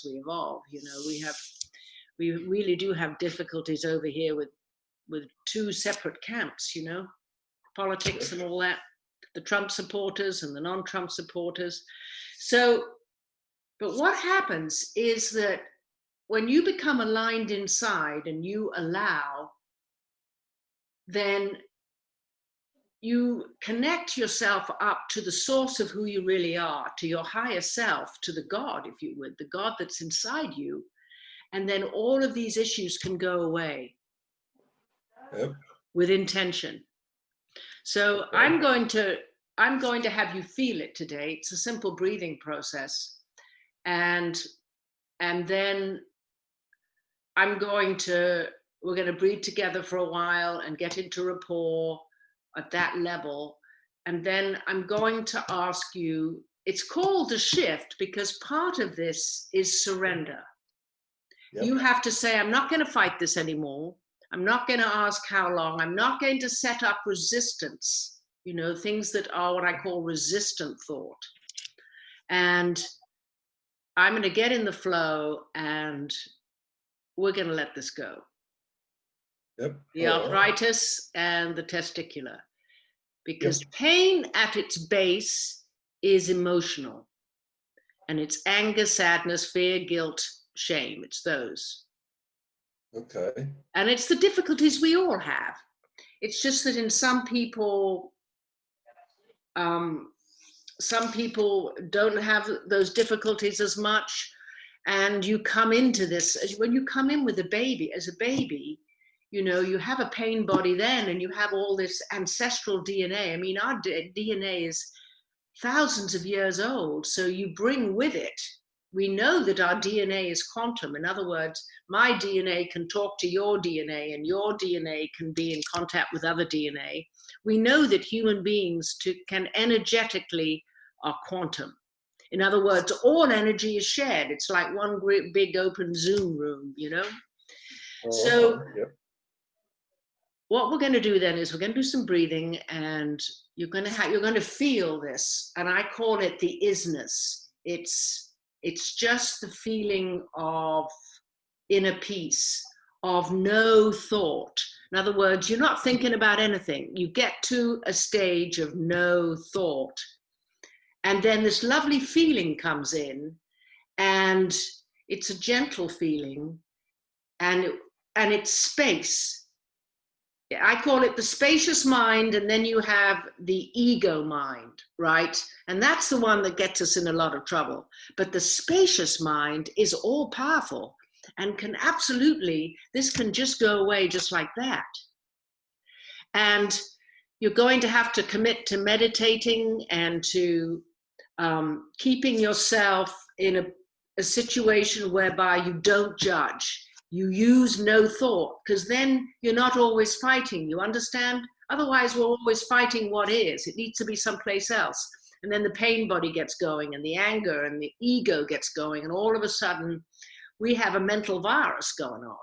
we evolve. You know, we really do have difficulties over here with two separate camps, you know, politics and all that, the Trump supporters and the non-Trump supporters. So, but what happens is that when you become aligned inside and you allow, then you connect yourself up to the source of who you really are, to your higher self, to the God, if you would, the God that's inside you. And then all of these issues can go away with intention. So I'm going to have you feel it today. It's a simple breathing process. And then we're going to breathe together for a while and get into rapport at that level. And then I'm going to ask you, it's called a shift because part of this is surrender. Yep. You have to say, I'm not going to fight this anymore. I'm not going to ask how long. I'm not going to set up resistance, you know, things that are what I call resistant thought. And I'm going to get in the flow and we're going to let this go. Yep. The arthritis and the testicular. Because pain at its base is emotional. And it's anger, sadness, fear, guilt, shame. It's those. Okay. And it's the difficulties we all have. It's just that in some people don't have those difficulties as much. And you come into this, when you come in with a baby, as a baby, you know, you have a pain body then, and you have all this ancestral DNA. I mean, our DNA is thousands of years old. So you bring with it, we know that our DNA is quantum. In other words, my DNA can talk to your DNA and your DNA can be in contact with other DNA. We know that human beings can energetically are quantum. In other words, all energy is shared. It's like one great big open Zoom room, you know? So what we're going to do then is we're going to do some breathing, and you're going to feel this. And I call it the ISNESS. It's just the feeling of inner peace, of no thought. In other words, you're not thinking about anything. You get to a stage of no thought. And then this lovely feeling comes in, and it's a gentle feeling, and it's space. I call it the spacious mind, and then you have the ego mind, right? And that's the one that gets us in a lot of trouble. But the spacious mind is all powerful and can absolutely, this can just go away just like that. And you're going to have to commit to meditating and to keeping yourself in a situation whereby you don't judge. You use no thought, because then you're not always fighting, you understand? Otherwise, we're always fighting what is. It needs to be someplace else. And then the pain body gets going, and the anger and the ego gets going, and all of a sudden, we have a mental virus going on.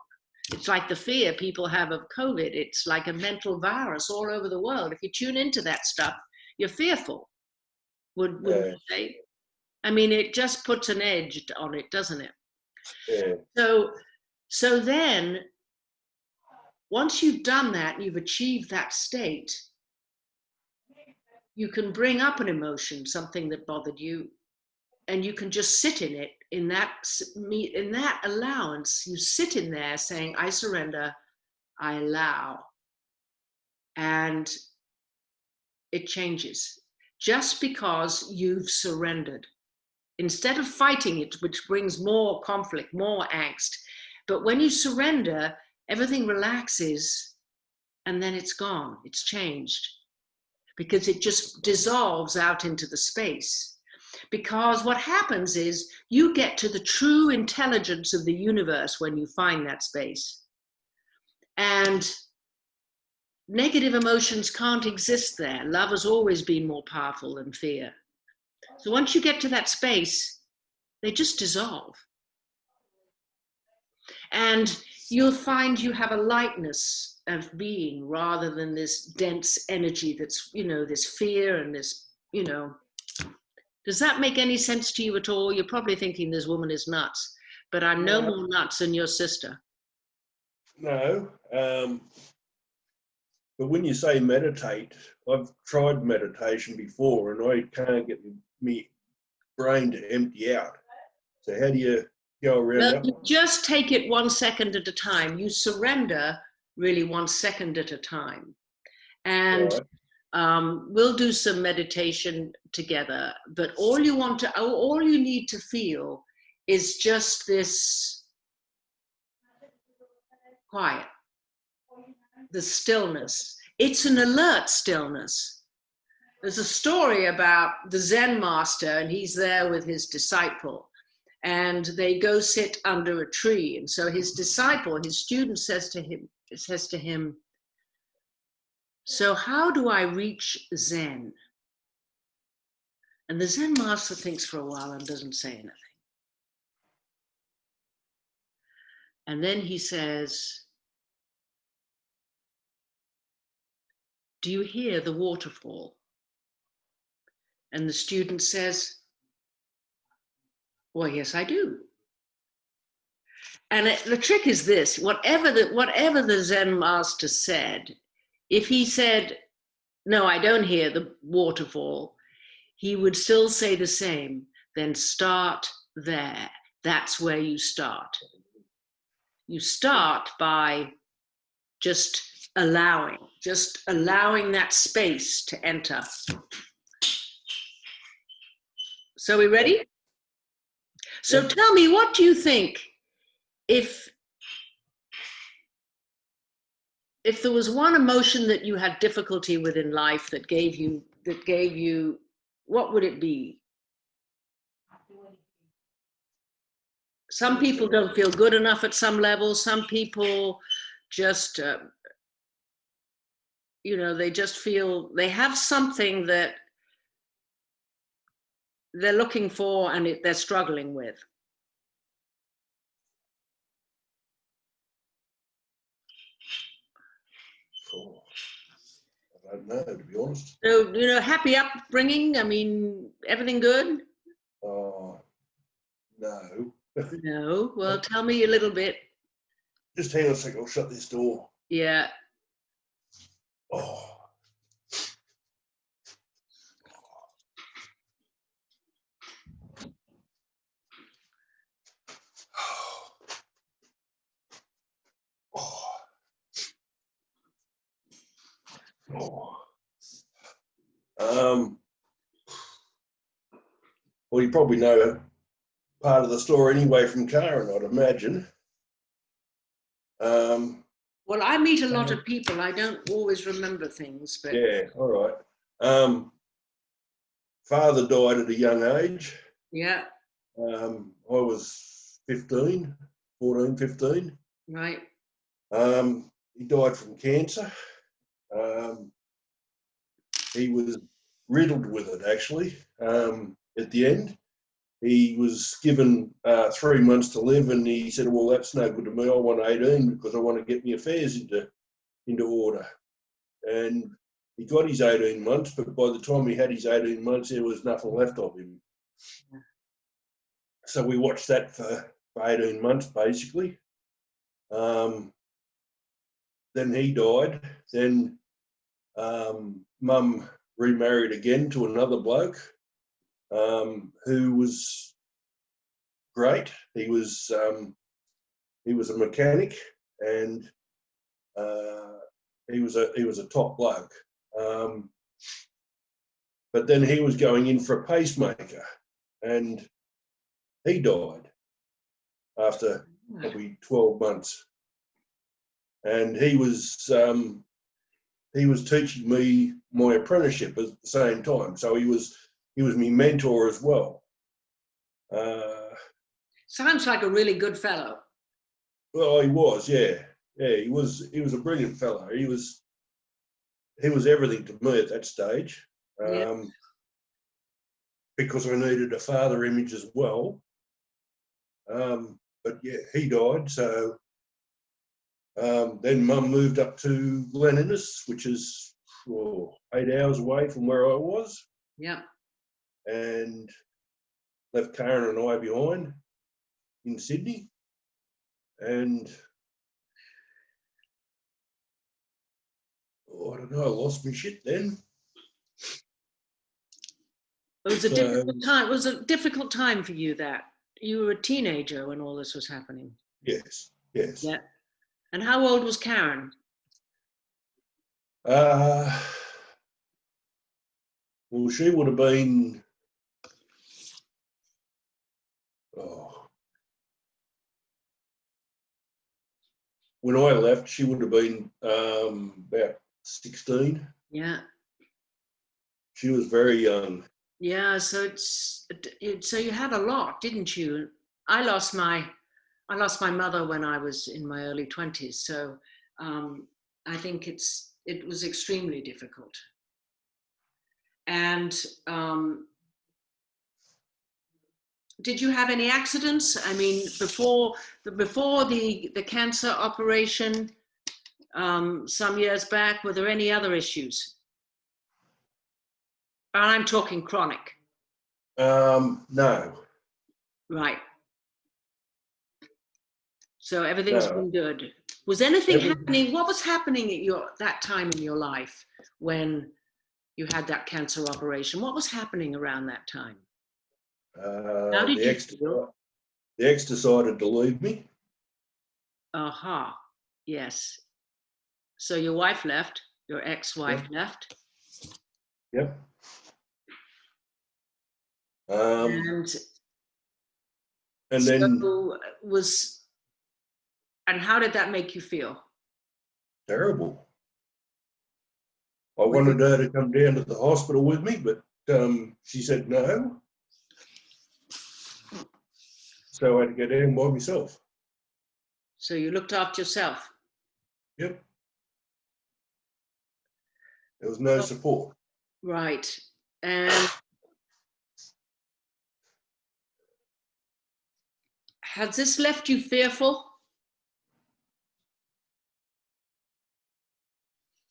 It's like the fear people have of COVID. It's like a mental virus all over the world. If you tune into that stuff, you're fearful, would you say? I mean, it just puts an edge on it, doesn't it? Yeah. So then, once you've done that, you've achieved that state, you can bring up an emotion, something that bothered you, and you can just sit in it, in that allowance. You sit in there saying, I surrender, I allow, and it changes. Just because you've surrendered. Instead of fighting it, which brings more conflict, more angst. But when you surrender, everything relaxes, and then it's gone, it's changed. Because it just dissolves out into the space. Because what happens is you get to the true intelligence of the universe when you find that space. And negative emotions can't exist there. Love has always been more powerful than fear. So once you get to that space, they just dissolve. And you'll find you have a lightness of being rather than this dense energy that's, you know, this fear and this, you know. Does that make any sense to you at all? You're probably thinking this woman is nuts. but I'm no No. more nuts than your sister. No. But when you say meditate, I've tried meditation before and I can't get me brain to empty out. So how do you go around Well, that you one? just take it 1 second at a time. You surrender really 1 second at a time. And Right. we'll do some meditation together, but all you need to feel is just this quiet, the stillness. It's an alert stillness. There's a story about the Zen master, and he's there with his disciple, and they go sit under a tree. And so his disciple, his student, says to him, "So how do I reach Zen?" And the Zen master thinks for a while and doesn't say anything. And then he says, "Do you hear the waterfall?" And the student says, "Well, yes, I do." And the trick is this: whatever the Zen master said, if he said, "No, I don't hear the waterfall," he would still say the same. Then start there. That's where you start. You start by just allowing that space to enter. So we ready? So Yep. tell me, what do you think if there was one emotion that you had difficulty with in life that gave you, what would it be? Some people don't feel good enough at some level. Some people just, they just feel they have something that they're looking for and they're struggling with. Oh, I don't know, to be honest. So, happy upbringing. I mean, everything good? Oh, no. No. Well, tell me a little bit. Just hang on a second, I'll shut this door. Yeah. Oh. Oh. Oh. Well, you probably know part of the story anyway from Karen, I'd imagine. Well, I meet a lot of people. I don't always remember things, but Yeah, all right. Father died at a young age. yeah, I was 15. right. He died from cancer. He was riddled with it, actually. At the end, he was given 3 months to live, and he said, "Well, that's no good to me. I want 18 because I want to get my affairs into order." And he got his 18 months, but by the time he had his 18 months, there was nothing left of him. So we watched that for 18 months, basically. Then he died. Then Mum remarried again to another bloke who was great. He was a mechanic, and he was a top bloke. But then he was going in for a pacemaker, and he died after probably 12 months. And he was teaching me my apprenticeship at the same time. So he was my mentor as well. Sounds like a really good fellow. Well, he was, yeah. He was a brilliant fellow. He was everything to me at that stage. Yeah. Because I needed a father image as well. But yeah, he died. So then Mum moved up to ISNESS, which is 8 hours away from where I was. Yeah. And left Karen and I behind. in Sydney, and I don't know, I lost my shit then. It was a difficult time. It was a difficult time for you. That you were a teenager when all this was happening. Yes, yes. Yeah. And how old was Karen? Well, she would have been, when I left, she would have been about 16. Yeah. She was very young. Yeah. So so you had a lot, didn't you? I lost my mother when I was in my early 20s. So I think it was extremely difficult. And did you have any accidents? I mean, before the cancer operation some years back, were there any other issues? And I'm talking chronic. No. Right. So everything's No. been good. Was anything happening? What was happening at that time in your life when you had that cancer operation? What was happening around that time? How did you feel? The ex decided to leave me. Aha. Yes. So your wife left, your ex-wife left. Yep. And so then and how did that make you feel? Terrible. I wanted her to come down to the hospital with me, but she said no. So I had to go down by myself. So you looked after yourself? Yep. There was no support. Right. And has this left you fearful?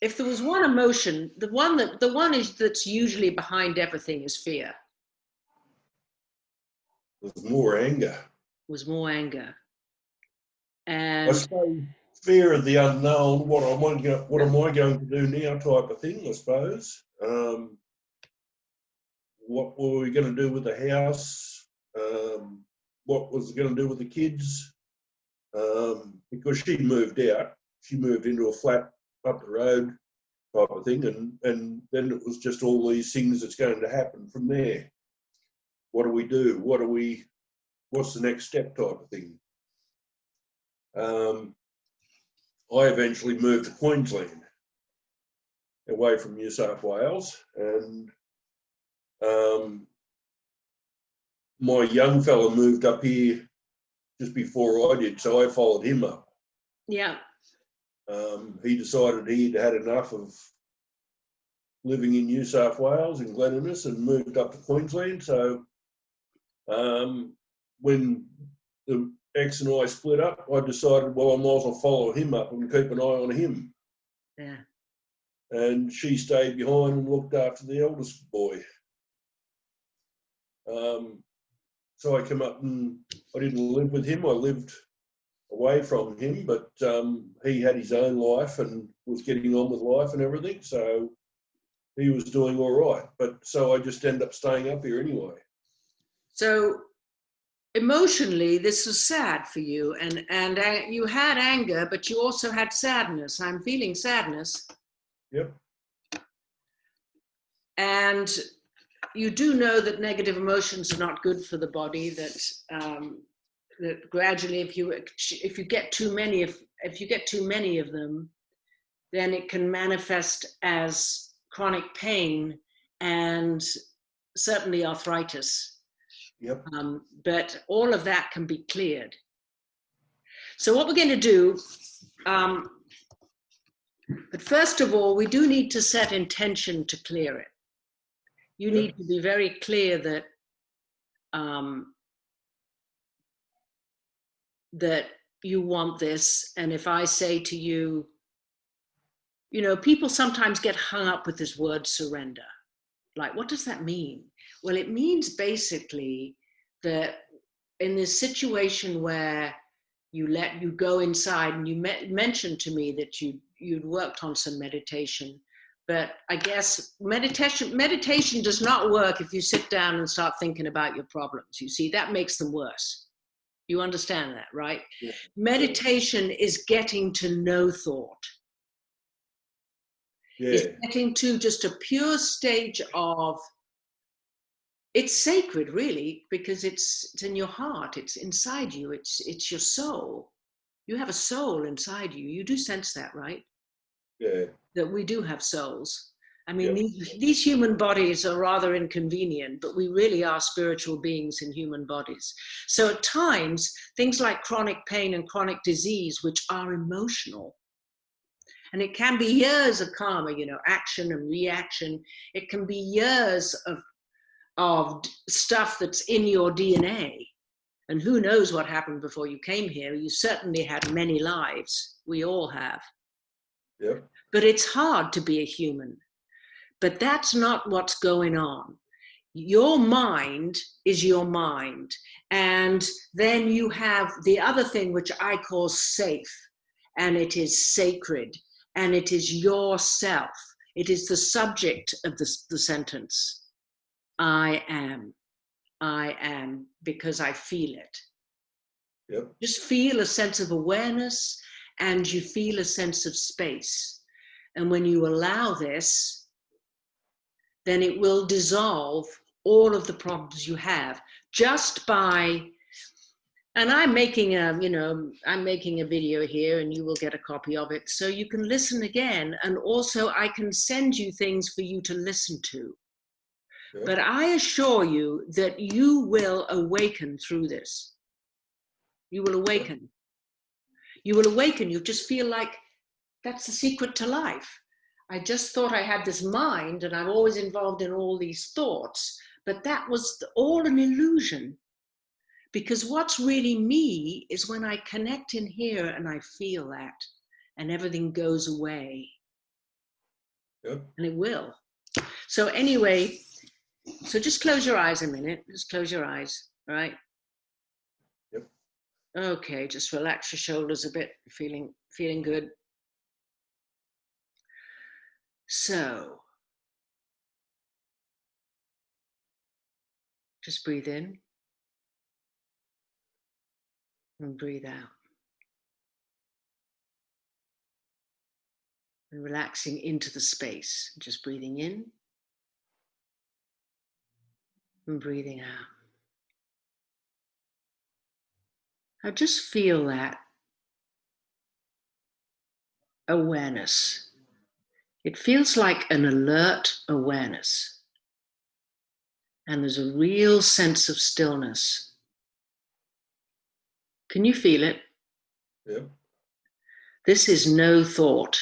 If there was one emotion, the one that's usually behind everything is fear. There was more anger. Was more anger. And I suppose fear of the unknown. What am I going to do now? Type of thing. I suppose. What were we going to do with the house? What was it going to do with the kids? Because she moved out. She moved into a flat up the road type of thing. And then it was just all these things that's going to happen from there. What do we do? What's the next step type of thing? I eventually moved to Queensland, away from New South Wales, and my young fella moved up here just before I did, so I followed him up. Yeah. He decided he'd had enough of living in New South Wales in Glen and moved up to Queensland. So when the ex and I split up, I decided, well, I might as well follow him up and keep an eye on him. Yeah. And she stayed behind and looked after the eldest boy. So I came up and I didn't live with him. I lived away from him, but he had his own life and was getting on with life and everything. So he was doing all right. But so I just ended up staying up here anyway. So emotionally, this was sad for you, and you had anger, but you also had sadness. I'm feeling sadness. Yep. And you do know that negative emotions are not good for the body. That that gradually, if you get too many of them, then it can manifest as chronic pain and certainly arthritis. Yep. But all of that can be cleared. So what we're going to do, but first of all, we do need to set intention to clear it. You need to be very clear that that you want this. And if I say to you, you know, people sometimes get hung up with this word surrender. Like, what does that mean? Well, it means basically that in this situation where you go inside, and you mentioned to me that you'd worked on some meditation, but I guess meditation does not work if you sit down and start thinking about your problems. You see, that makes them worse. You understand that, right? Yeah. Meditation is getting to no thought. Yeah. It's getting to just a pure stage of, it's sacred, really, because it's in your heart, it's inside you, it's your soul. You have a soul inside you. You do sense that, right? Yeah. That we do have souls. I mean, Yep. these human bodies are rather inconvenient, but we really are spiritual beings in human bodies. So at times, things like chronic pain and chronic disease, which are emotional, and it can be years of karma, you know, action and reaction. It can be years of stuff that's in your DNA. And who knows what happened before you came here. You certainly had many lives. We all have. Yep. But it's hard to be a human. But that's not what's going on. Your mind is your mind. And then you have the other thing, which I call safe. And it is sacred. And it is yourself. It is the subject of the sentence. I am, because I feel it. Yep. Just feel a sense of awareness, and you feel a sense of space. And when you allow this, then it will dissolve all of the problems you have just by, and I'm making a video here, and you will get a copy of it so you can listen again. And also I can send you things for you to listen to. Yep. But I assure you that you will awaken through this. You will awaken. Yep. You will awaken. You just feel like that's the secret to life. I just thought I had this mind, and I'm always involved in all these thoughts, but that was all an illusion. Because what's really me is when I connect in here and I feel that, and everything goes away. Yep. And it will. So anyway, so just close your eyes a minute. Just close your eyes, all right? Yep. Okay, just relax your shoulders a bit, feeling good. So, just breathe in and breathe out. And relaxing into the space, just breathing in and breathing out. Now just feel that awareness. It feels like an alert awareness. And there's a real sense of stillness. Can you feel it? Yeah. This is no thought.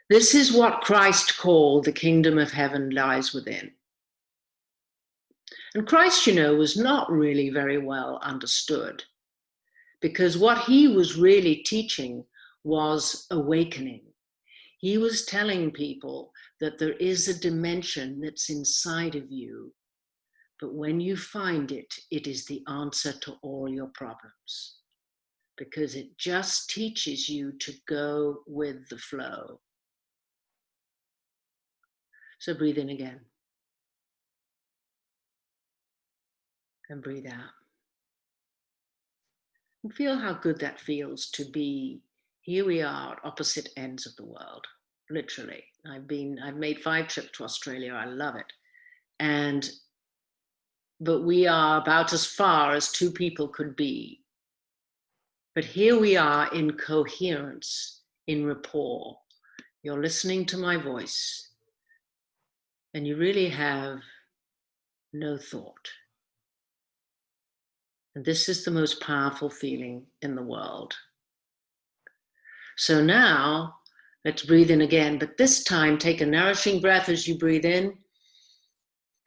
This is what Christ called the kingdom of heaven lies within. And Christ, you know, was not really very well understood, because what he was really teaching was awakening. He was telling people that there is a dimension that's inside of you, but when you find it, it is the answer to all your problems, because it just teaches you to go with the flow. So breathe in again. And breathe out. And feel how good that feels to be, here we are at opposite ends of the world, literally. I've made 5 trips to Australia, I love it. But we are about as far as 2 people could be. But here we are in coherence, in rapport. You're listening to my voice, and you really have no thought. And this is the most powerful feeling in the world. So now, let's breathe in again, but this time take a nourishing breath as you breathe in,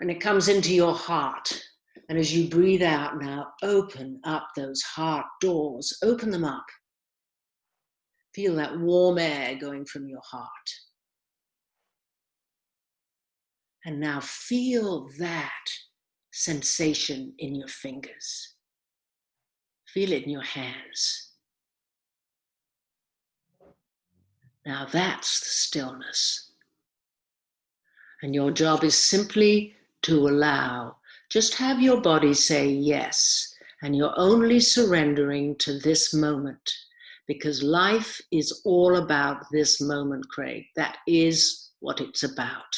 and it comes into your heart. And as you breathe out now, open up those heart doors, open them up. Feel that warm air going from your heart. And now feel that sensation in your fingers. Feel it in your hands. Now that's the stillness. And your job is simply to allow, just have your body say yes, and you're only surrendering to this moment, because life is all about this moment, Craig. That is what it's about.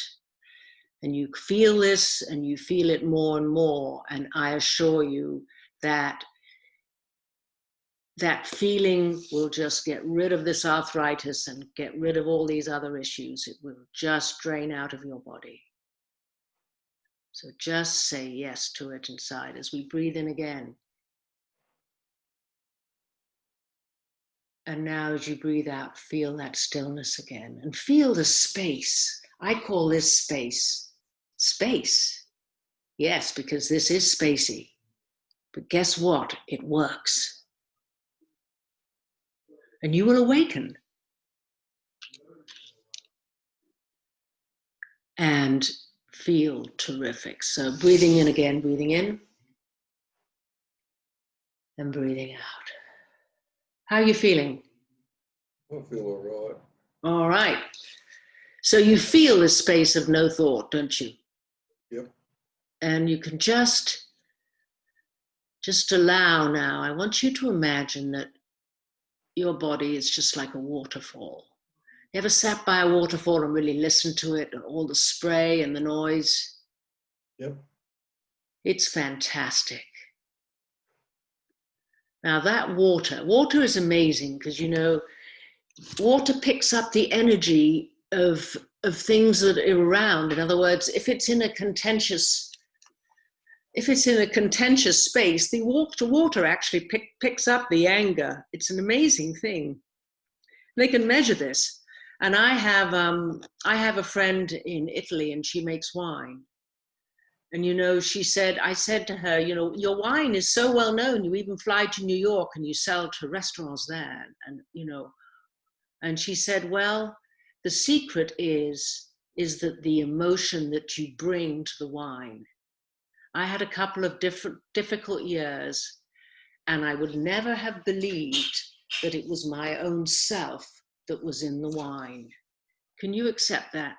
And you feel this, and you feel it more and more, and I assure you that that feeling will just get rid of this arthritis and get rid of all these other issues. It will just drain out of your body. So just say yes to it inside as we breathe in again. And now as you breathe out, feel that stillness again and feel the space. I call this space. Space. Yes, because this is spacey. But guess what? It works. And you will awaken. And feel terrific. So breathing in again, breathing in. And breathing out. How are you feeling? I feel all right. All right. So you feel this space of no thought, don't you? Yep. And you can just allow now. I want you to imagine that your body is just like a waterfall. You ever sat by a waterfall and really listened to it and all the spray and the noise? Yep. It's fantastic. Now that water is amazing because, you know, water picks up the energy of things that are around. In other words, if it's in a contentious space, the water actually picks up the anger. It's an amazing thing. They can measure this. And I have a friend in Italy, and she makes wine. And, you know, I said to her, you know, your wine is so well known. You even fly to New York and you sell to restaurants there. And, you know, and she said, well, the secret is that the emotion that you bring to the wine. I had a couple of difficult years, and I would never have believed that it was my own self that was in the wine. Can you accept that?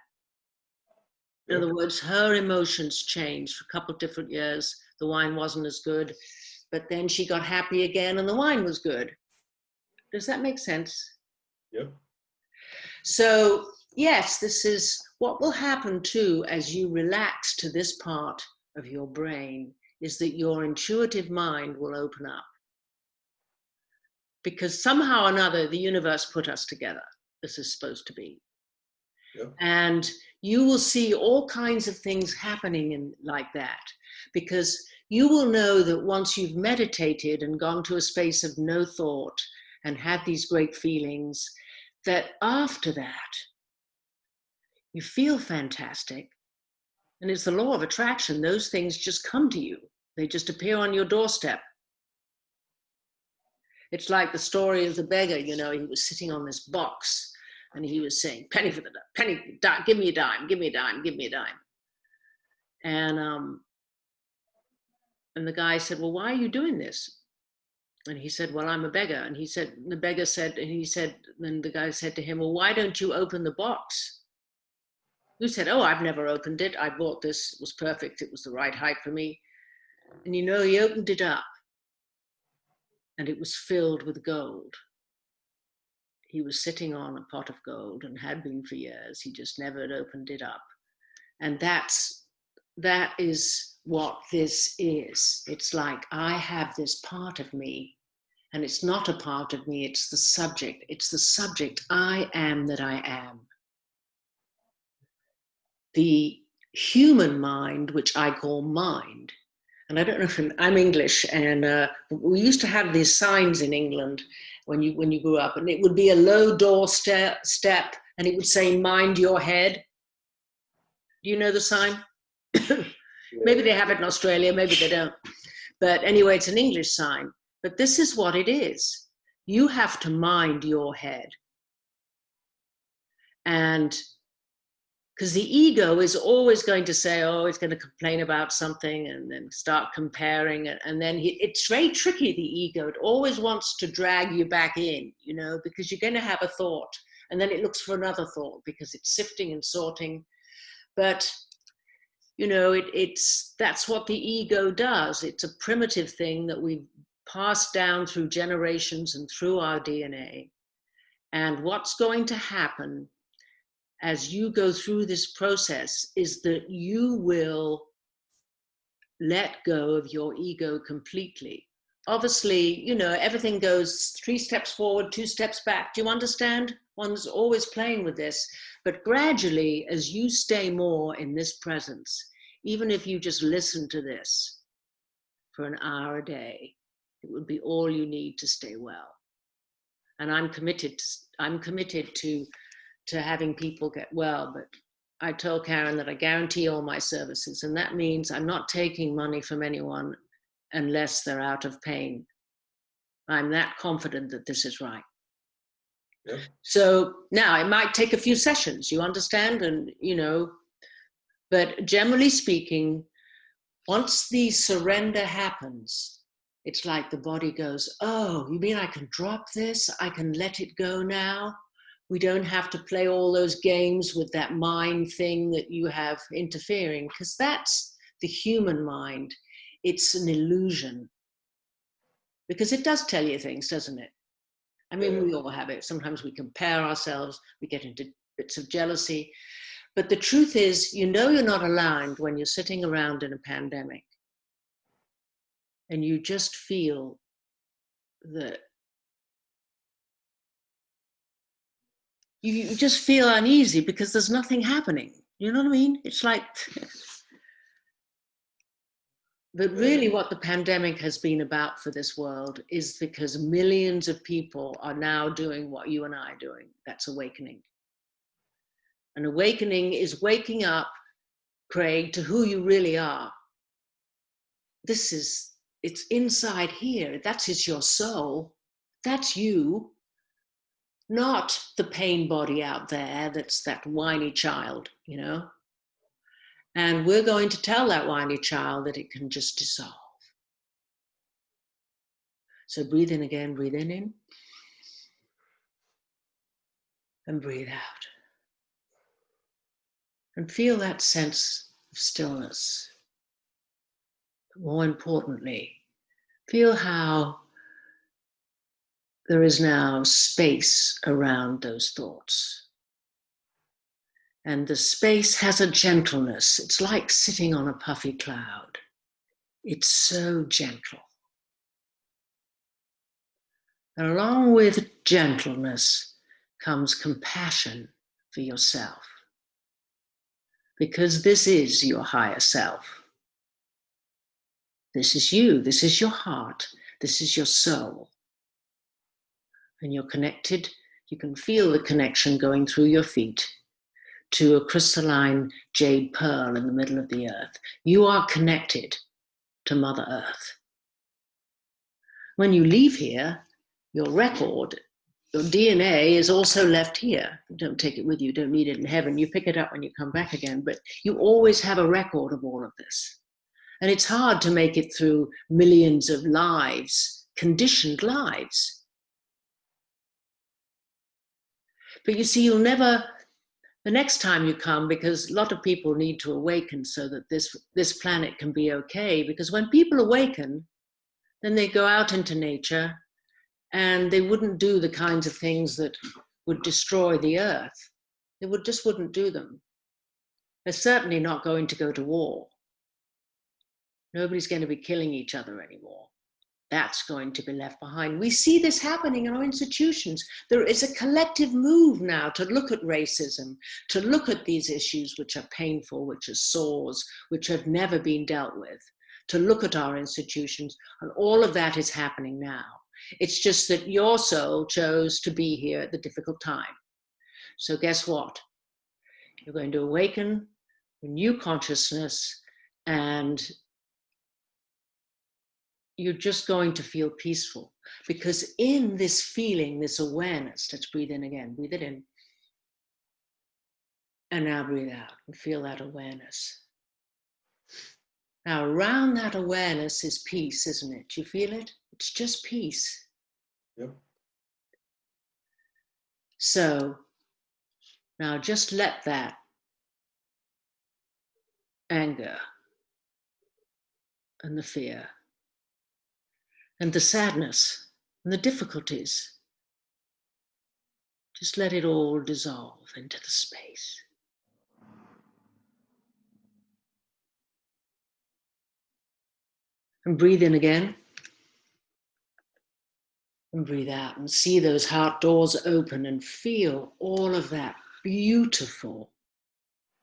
In other words, her emotions changed for a couple of different years. The wine wasn't as good, but then she got happy again and the wine was good. Does that make sense? Yep. So yes, this is what will happen too as you relax to this part of your brain, is that your intuitive mind will open up. Because somehow or another, the universe put us together. This is supposed to be. Yep. And you will see all kinds of things happening like that, because you will know that once you've meditated and gone to a space of no thought and had these great feelings, that after that, you feel fantastic. And it's the law of attraction. Those things just come to you. They just appear on your doorstep. It's like the story of the beggar, you know, he was sitting on this box and he was saying, penny for the penny, give me a dime, give me a dime, give me a dime. And the guy said, well, why are you doing this? And he said, well, I'm a beggar. And he said, then the guy said to him, well, why don't you open the box? You said, oh, I've never opened it. I bought this, it was perfect. It was the right height for me. And you know, he opened it up and it was filled with gold. He was sitting on a pot of gold and had been for years. He just never had opened it up. And that is what this is. It's like I have this part of me, and it's not a part of me, it's the subject. It's the subject I am that I am. The human mind, which I call mind, and I don't know if I'm English, and we used to have these signs in England when you grew up, and it would be a low door step, and it would say, mind your head. Do you know the sign? Maybe they have it in Australia, maybe they don't. But anyway, it's an English sign. But this is what it is. You have to mind your head. And Because the ego is always going to say, oh, it's going to complain about something and then start comparing it. And then it's very tricky, the ego. It always wants to drag you back in, you know, because you're going to have a thought and then it looks for another thought because it's sifting and sorting. But, you know, that's what the ego does. It's a primitive thing that we've passed down through generations and through our DNA. And what's going to happen as you go through this process is that you will let go of your ego completely. Obviously, you know, everything goes 3 steps forward, 2 steps back. Do you understand? One's always playing with this. But gradually, as you stay more in this presence, even if you just listen to this for an hour a day, it would be all you need to stay well. And I'm committed to having people get well, but I told Karen that I guarantee all my services, and that means I'm not taking money from anyone unless they're out of pain. I'm that confident that this is right. Yep. So now it might take a few sessions, you understand? And, you know, but generally speaking, once the surrender happens, it's like the body goes, oh, you mean I can drop this? I can let it go now? We don't have to play all those games with that mind thing that you have interfering, because that's the human mind. It's an illusion. Because it does tell you things, doesn't it? I mean, we all have it. Sometimes we compare ourselves, we get into bits of jealousy. But the truth is, you know, you're not aligned when you're sitting around in a pandemic and you just feel that you just feel uneasy because there's nothing happening. You know what I mean? It's like, but really what the pandemic has been about for this world is because millions of people are now doing what you and I are doing. That's awakening. And awakening is waking up, Craig, to who you really are. It's inside here. That is your soul. That's you. Not the pain body out there that's that whiny child, you know? And we're going to tell that whiny child that it can just dissolve. So breathe in again, breathe in. And breathe out. And feel that sense of stillness. But more importantly, feel how there is now space around those thoughts. And the space has a gentleness. It's like sitting on a puffy cloud. It's so gentle. And along with gentleness comes compassion for yourself. Because this is your higher self. This is you. This is your heart. This is your soul. And you're connected. You can feel the connection going through your feet to a crystalline jade pearl in the middle of the earth. You are connected to Mother Earth. When you leave here, your record, your DNA is also left here. You don't take it with you, you don't need it in heaven. You pick it up when you come back again, but you always have a record of all of this. And it's hard to make it through millions of lives, conditioned lives. But you see, you'll never, the next time you come, because a lot of people need to awaken so that this planet can be okay, because when people awaken, then they go out into nature and they wouldn't do the kinds of things that would destroy the earth. They just wouldn't do them. They're certainly not going to go to war. Nobody's going to be killing each other anymore. That's going to be left behind. We see this happening in our institutions. There is a collective move now to look at racism, to look at these issues which are painful, which are sores, which have never been dealt with, to look at our institutions, and all of that is happening now. It's just that your soul chose to be here at the difficult time. So guess what? You're going to awaken a new consciousness, and you're just going to feel peaceful, because in this feeling, this awareness, let's breathe in again, breathe it in. And now breathe out and feel that awareness. Now around that awareness is peace, isn't it? You feel it? It's just peace. Yep. So now just let that anger and the fear and the sadness and the difficulties, just let it all dissolve into the space. And breathe in again. And breathe out and see those heart doors open and feel all of that beautiful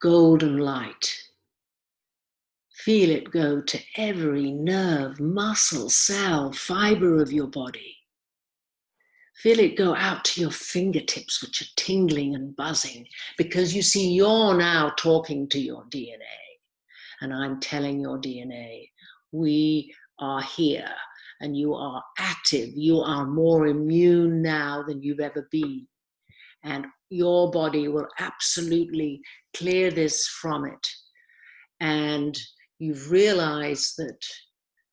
golden light. Feel it go to every nerve, muscle, cell, fiber of your body. Feel it go out to your fingertips, which are tingling and buzzing, because you see, you're now talking to your DNA. And I'm telling your DNA, we are here and you are active. You are more immune now than you've ever been. And your body will absolutely clear this from it. And you've realized that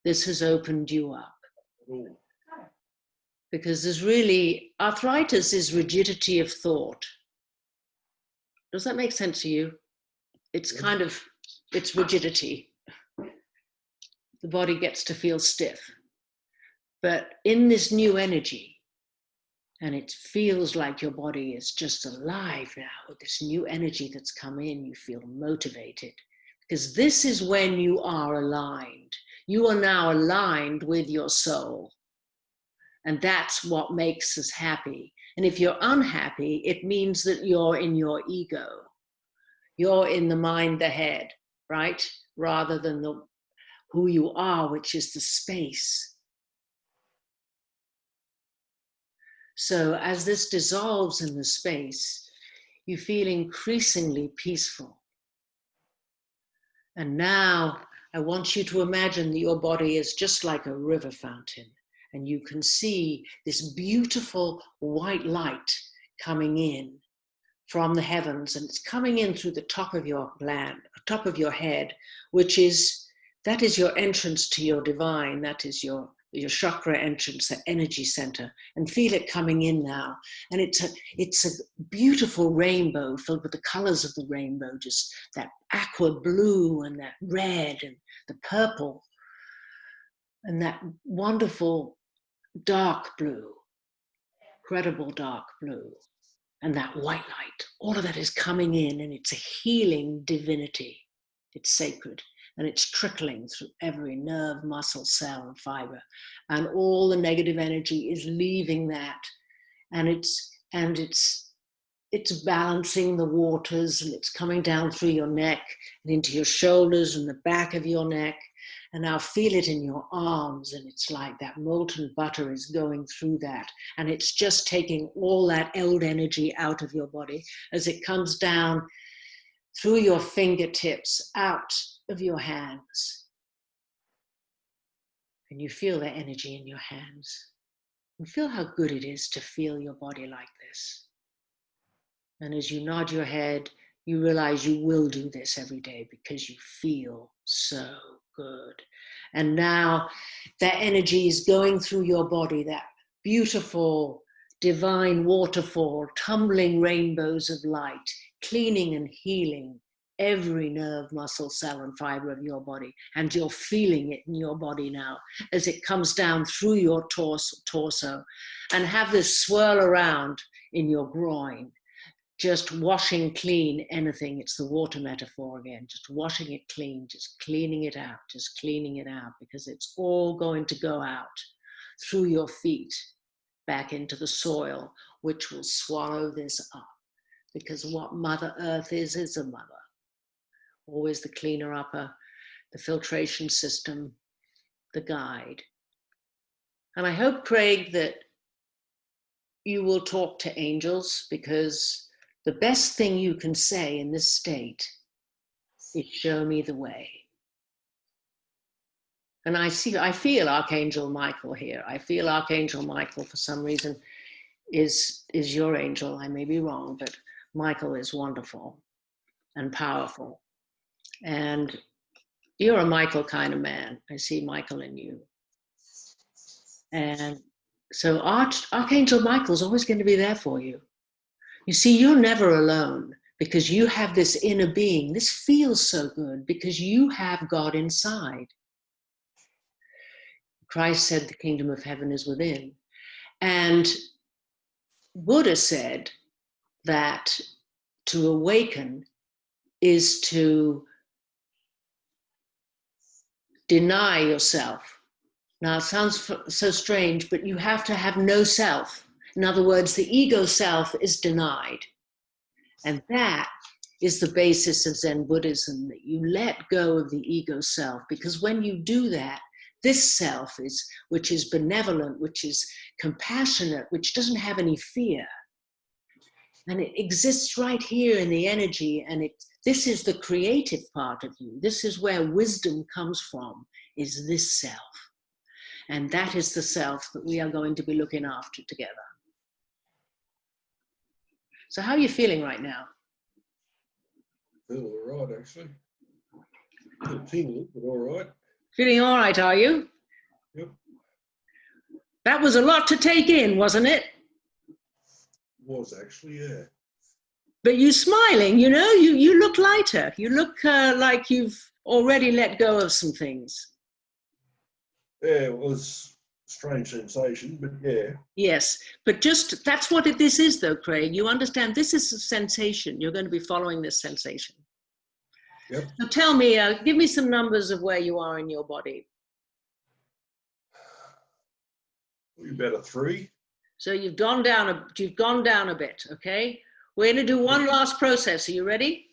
this has opened you up. Ooh. Because there's really, arthritis is rigidity of thought. Does that make sense to you? It's kind of, it's rigidity. The body gets to feel stiff. But in this new energy, and it feels like your body is just alive now with this new energy that's come in, you feel motivated. Because this is when you are aligned. You are now aligned with your soul. And that's what makes us happy. And if you're unhappy, it means that you're in your ego. You're in the mind, the head, right? Rather than the who you are, which is the space. So as this dissolves in the space, you feel increasingly peaceful. And now I want you to imagine that your body is just like a river fountain. And you can see this beautiful white light coming in from the heavens, and it's coming in through the top of your gland, top of your head, that is your entrance to your divine, that is your chakra entrance, the energy center, and feel it coming in now. And it's a beautiful rainbow filled with the colors of the rainbow, just that aqua blue and that red and the purple and that wonderful dark blue, incredible dark blue, and that white light. All of that is coming in, and it's a healing divinity. It's sacred, and it's trickling through every nerve, muscle, cell, and fiber. And all the negative energy is leaving that, and it's balancing the waters, and it's coming down through your neck and into your shoulders and the back of your neck. And now feel it in your arms, and it's like that molten butter is going through that. And it's just taking all that old energy out of your body as it comes down through your fingertips, out of your hands. And you feel that energy in your hands. And feel how good it is to feel your body like this. And as you nod your head, you realize you will do this every day because you feel so good. And now that energy is going through your body, that beautiful divine waterfall, tumbling rainbows of light, cleaning and healing every nerve, muscle, cell, and fiber of your body. And you're feeling it in your body now as it comes down through your torso, and have this swirl around in your groin, just washing clean anything. It's the water metaphor again, just washing it clean, just cleaning it out, because it's all going to go out through your feet back into the soil, which will swallow this up. Because what Mother Earth is a mother. Always the cleaner upper, the filtration system, the guide. And I hope, Craig, that you will talk to angels, because the best thing you can say in this state is show me the way. And I feel Archangel Michael here. I feel Archangel Michael, for some reason, is your angel. I may be wrong, but Michael is wonderful. and powerful. And you're a Michael kind of man. I see Michael in you. And so Archangel Michael's always going to be there for you. You see, you're never alone because you have this inner being. This feels so good because you have God inside. Christ said the kingdom of heaven is within. And Buddha said that to awaken is to deny yourself. Now, it sounds so strange, but you have to have no self. In other words, the ego self is denied. And that is the basis of Zen Buddhism, that you let go of the ego self, because when you do that, this self which is benevolent, which is compassionate, which doesn't have any fear. And it exists right here in the energy, and this is the creative part of you. This is where wisdom comes from, is this self. And that is the self that we are going to be looking after together. So how are you feeling right now? Feel all right, actually. A bit tingly, but all right. Feeling all right, are you? Yep. That was a lot to take in, wasn't it? Was actually, yeah. But you smiling, you know, you look lighter. You look like you've already let go of some things. Yeah, it was a strange sensation, but yeah. Yes, but just, that's what this is though, Craig. You understand, this is a sensation. You're going to be following this sensation. Yep. So tell me, give me some numbers of where you are in your body. About a 3. So you've gone down a bit, okay? We're going to do one last process. Are you ready?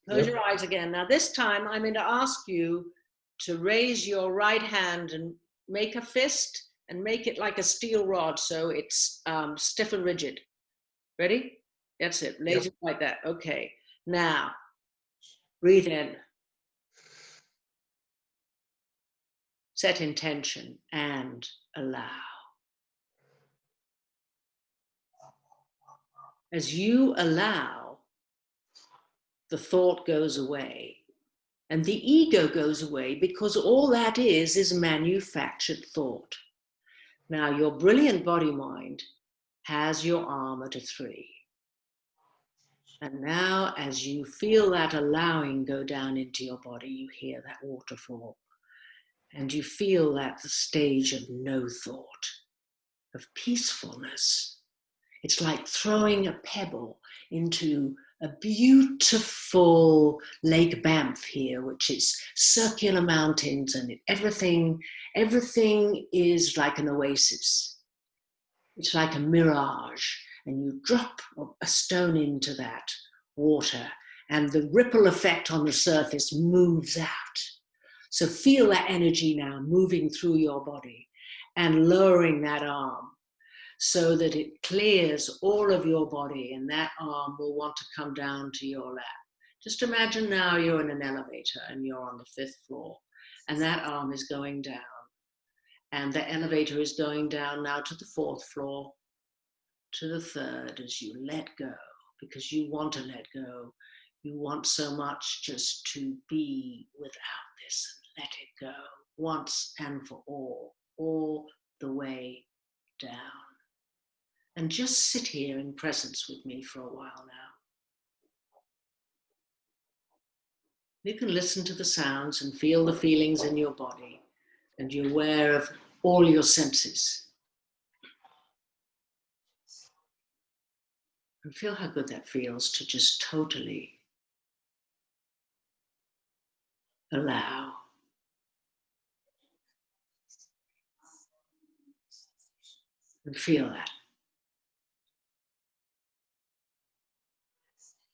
Close your eyes again. Now this time I'm going to ask you to raise your right hand and make a fist and make it like a steel rod so it's stiff and rigid. Ready? That's it. Raise it like that. Okay. Now, breathe in. Set intention and allow. As you allow, the thought goes away and the ego goes away, because all that is manufactured thought. Now, your brilliant body mind has your arm at a 3. And now, as you feel that allowing go down into your body, you hear that waterfall. And you feel that the stage of no thought, of peacefulness. It's like throwing a pebble into a beautiful Lake Banff here, which is circular mountains, and everything is like an oasis. It's like a mirage, and you drop a stone into that water, and the ripple effect on the surface moves out. So feel that energy now moving through your body and lowering that arm so that it clears all of your body, and that arm will want to come down to your lap. Just imagine now you're in an elevator and you're on the 5th floor, and that arm is going down, and the elevator is going down now to the 4th floor, to the 3rd, as you let go, because you want to let go. You want so much just to be without this and let it go once and for all the way down. And just sit here in presence with me for a while now. You can listen to the sounds and feel the feelings in your body, and you're aware of all your senses. And feel how good that feels to just totally allow. And feel that.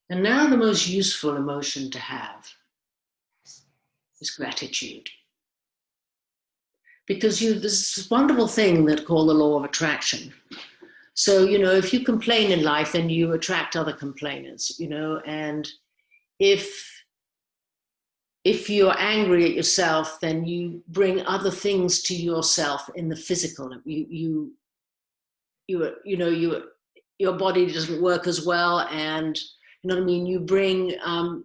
And now the most useful emotion to have is gratitude. Because there's this wonderful thing that called the law of attraction. So, you know, if you complain in life, then you attract other complainers, you know, and if you're angry at yourself, then you bring other things to yourself in the physical. Your body doesn't work as well, and You know what I mean?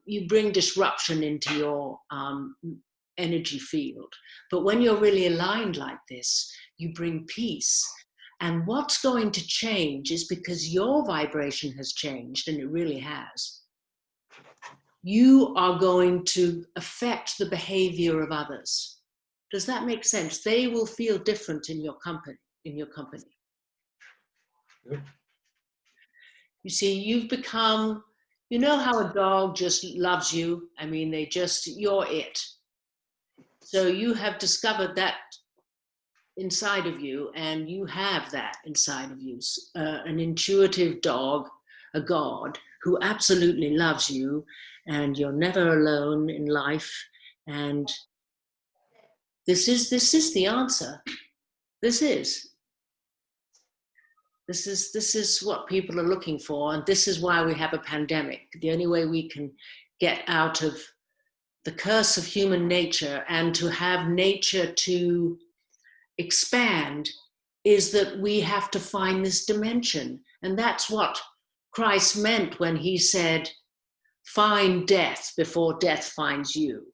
You bring disruption into your energy field. But when you're really aligned like this, you bring peace. And what's going to change is because your vibration has changed, and it really has. You are going to affect the behavior of others. Does that make sense? They will feel different in your company. Yep. You see, you've become, you know how a dog just loves you? I mean, you're it. So you have discovered that inside of you, and you have that inside of you, an intuitive dog, a God who absolutely loves you, and you're never alone in life. And this is the answer. This is what people are looking for, and this is why we have a pandemic. The only way we can get out of the curse of human nature and to have nature to expand is that we have to find this dimension. And that's what Christ meant when he said, find death before death finds you.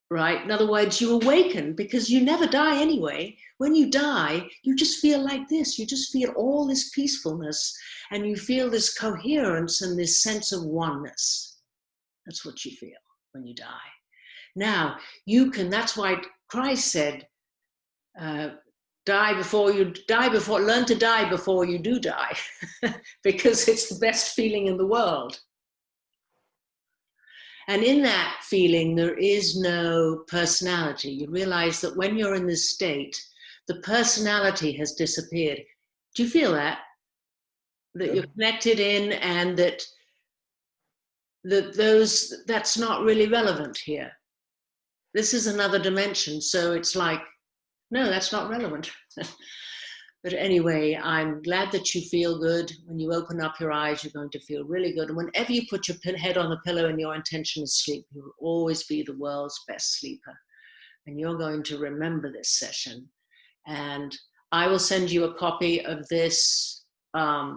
Right? In other words, you awaken, because you never die anyway. When you die, you just feel like this. You just feel all this peacefulness, and you feel this coherence and this sense of oneness. That's what you feel when you die. Now, that's why Christ said, learn to die before you do die, because it's the best feeling in the world. And in that feeling, there is no personality. You realize that when you're in this state, the personality has disappeared. Do you feel that? That you're connected in, and that's not really relevant here. This is another dimension. So it's like, no, that's not relevant. But anyway, I'm glad that you feel good. When you open up your eyes, you're going to feel really good. And whenever you put your head on the pillow and your intention is sleep, you will always be the world's best sleeper. And you're going to remember this session. And I will send you a copy of this. I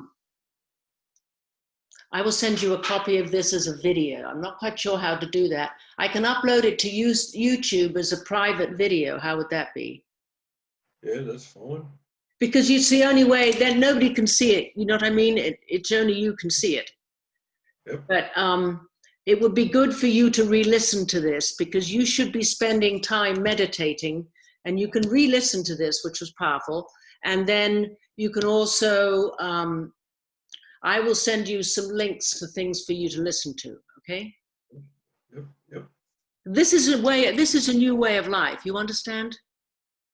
will send you a copy of this as a video. I'm not quite sure how to do that. I can upload it to YouTube as a private video. How would that be? Yeah, that's fine. Because it's the only way, then nobody can see it. You know what I mean? It's only you can see it. Yep. But it would be good for you to re-listen to this, because you should be spending time meditating, and you can re-listen to this, which was powerful. And then you can also, I will send you some links for things for you to listen to, okay? Yep, yep. This is a new way of life, you understand?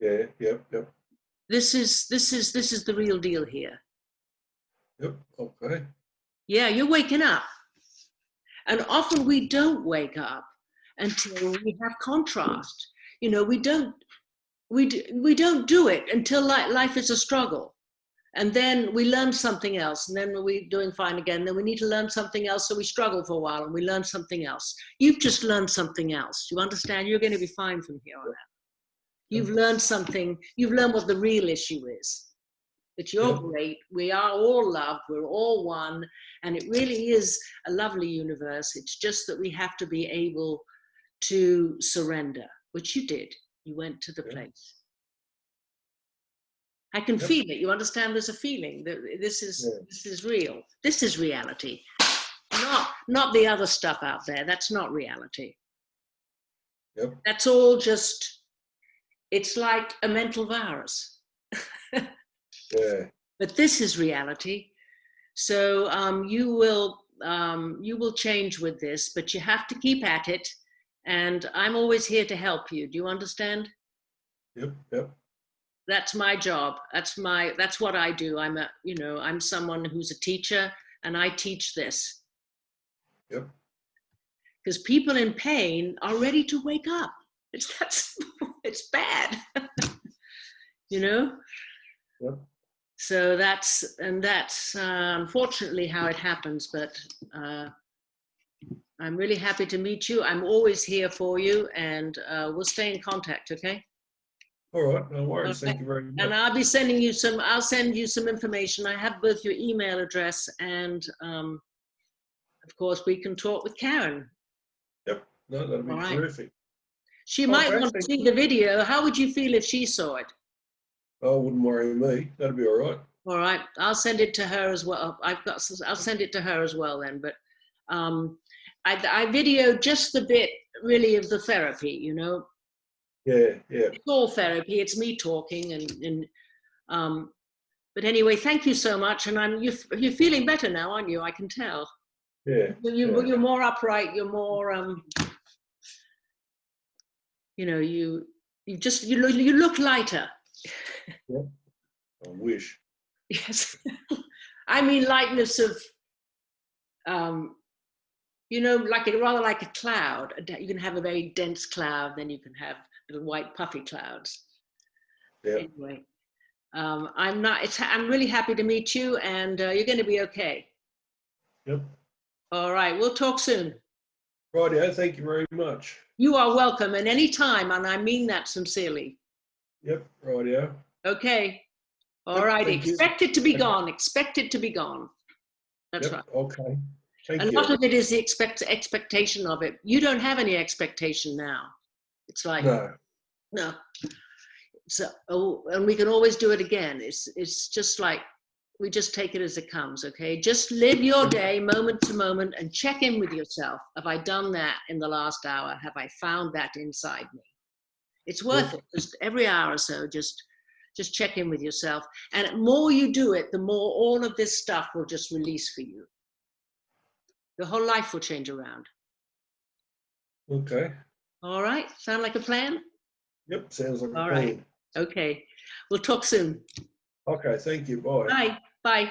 Yeah, yep, yep. This is the real deal here. Yep, okay. Yeah, you're waking up. And often we don't wake up until we have contrast. You know, we don't do it until life is a struggle. And then we learn something else, and then we're doing fine again. Then we need to learn something else, so we struggle for a while, and we learn something else. You've just learned something else. You understand? You're going to be fine from here on out. You've learned something. You've learned what the real issue is. That you're great. We are all loved. We're all one. And it really is a lovely universe. It's just that we have to be able to surrender, which you did. You went to the place. I can feel it. You understand? There's a feeling that this is real. This is reality. Not the other stuff out there. That's not reality. Yep. That's all just, it's like a mental virus. Yeah. But this is reality. So you will change with this, but you have to keep at it. And I'm always here to help you. Do you understand? Yep, yep. That's my job. That's what I do. I'm someone who's a teacher, and I teach this. Yep. Because people in pain are ready to wake up. It's bad. You know? Yep. So that's unfortunately how it happens, but I'm really happy to meet you. I'm always here for you, and we'll stay in contact, okay? All right, no worries. Okay. Thank you very much. And I'll send you some information. I have both your email address and of course, we can talk with Karen. Yep. No, that'd be All right. terrific. She might want to see the video. How would you feel if she saw it? Oh, wouldn't worry me. That'd be all right. All right, I'll send it to her as well. I'll send it to her as well then. But I videoed just the bit really of the therapy, you know. Yeah, yeah. It's all therapy. It's me talking, and but anyway, thank you so much. And you're feeling better now, aren't you? I can tell. Yeah. You're more upright. You're more you know, you look lighter. Yeah. I wish. Yes. I mean lightness of you know, rather like a cloud. You can have a very dense cloud, then you can have little white puffy clouds. Yeah. Anyway, I'm really happy to meet you, and you're going to be okay. Yep. All right, we'll talk soon. Rightio, thank you very much. You are welcome, and any time, and I mean that sincerely. Yep, rightio. Okay. All Yep, right. Expect it to be gone. Expect it to be gone. That's right. Okay. Thank A you. lot of it is the expectation of it. You don't have any expectation now. It's like no. So, and we can always do it again. It's just like we just take it as it comes. Okay, just live your day moment to moment and check in with yourself. Have I done that in the last hour? Have I found that inside me? It's worth it. Just every hour or so, just check in with yourself. And the more you do it, the more all of this stuff will just release for you. Your whole life will change around. Okay. All right. Sound like a plan? Yep, sounds like a plan. All right. Okay. We'll talk soon. Okay, thank you. Bye. Bye. Bye.